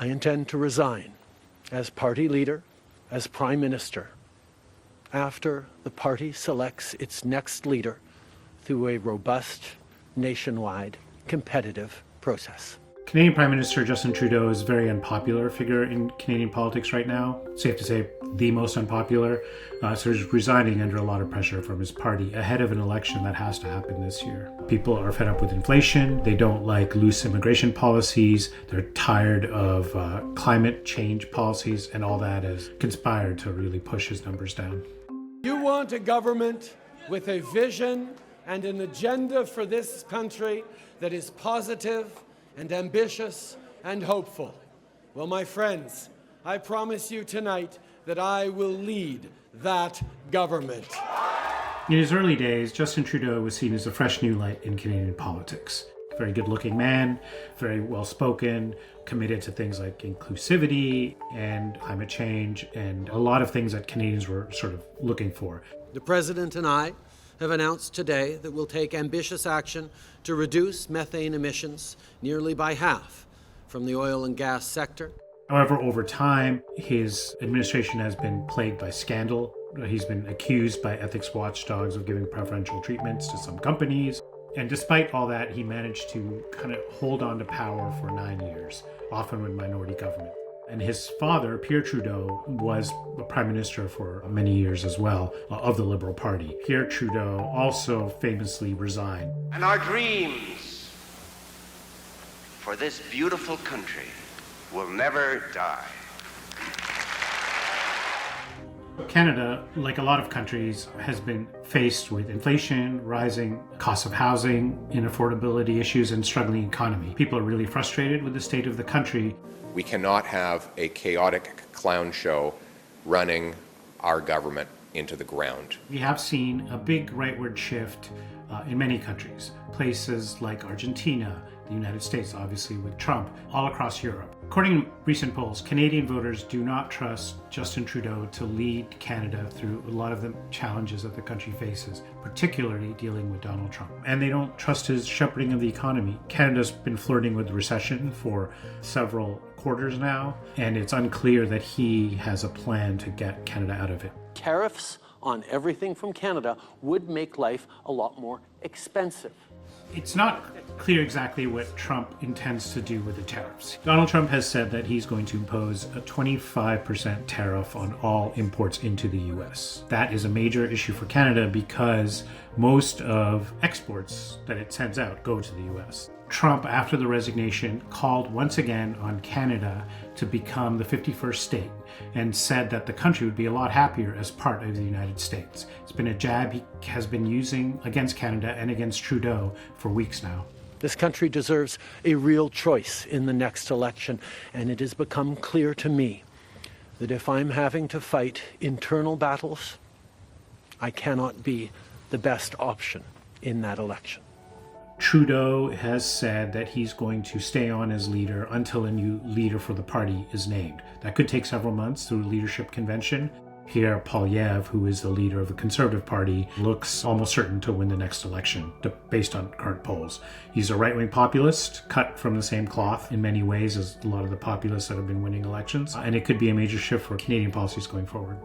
I intend to resign as party leader, as Prime Minister, after the party selects its next leader through a robust, nationwide, competitive process. Canadian Prime Minister Justin Trudeau is a very unpopular figure in Canadian politics right now. Safe to say, the most unpopular. So he's resigning under a lot of pressure from his party ahead of an election that has to happen this year. People are fed up with inflation. They don't like loose immigration policies. They're tired of climate change policies, and all that has conspired to really push his numbers down. You want a government with a vision and an agenda for this country that is positive and ambitious and hopeful. Well, my friends, I promise you tonight that I will lead that government. In his early days, Justin Trudeau was seen as a fresh new light in Canadian politics. Very good-looking man, very well-spoken, committed to things like inclusivity and climate change and a lot of things that Canadians were sort of looking for. The President and I have announced today that we'll take ambitious action to reduce methane emissions nearly by half from the oil and gas sector. However, over time, his administration has been plagued by scandal. He's been accused by ethics watchdogs of giving preferential treatments to some companies. And despite all that, he managed to kind of hold on to power for 9 years, often with minority government. And his father, Pierre Trudeau, was the prime minister for many years as well of the Liberal Party. Pierre Trudeau also famously resigned. And our dreams for this beautiful country will never die. Canada, like a lot of countries, has been faced with inflation, rising costs of housing, inaffordability issues, and struggling economy. People are really frustrated with the state of the country. We cannot have a chaotic clown show running our government into the ground. We have seen a big rightward shift in many countries, places like Argentina, the United States, obviously with Trump, all across Europe. According to recent polls, Canadian voters do not trust Justin Trudeau to lead Canada through a lot of the challenges that the country faces, particularly dealing with Donald Trump. And they don't trust his shepherding of the economy. Canada's been flirting with recession for several quarters now, and it's unclear that he has a plan to get Canada out of it. Tariffs on everything from Canada would make life a lot more expensive. It's not clear exactly what Trump intends to do with the tariffs. Donald Trump has said that he's going to impose a 25% tariff on all imports into the US. That is a major issue for Canada because most of exports that it sends out go to the US. Trump, after the resignation, called once again on Canada to become the 51st state and said that the country would be a lot happier as part of the United States. It's been a jab he has been using against Canada and against Trudeau for weeks now. This country deserves a real choice in the next election, and it has become clear to me that if I'm having to fight internal battles, I cannot be the best option in that election. Trudeau has said that he's going to stay on as leader until a new leader for the party is named. That could take several months through a leadership convention. Pierre Poilievre, who is the leader of the Conservative Party, looks almost certain to win the next election, based on current polls. He's a right-wing populist, cut from the same cloth in many ways as a lot of the populists that have been winning elections, and it could be a major shift for Canadian policies going forward.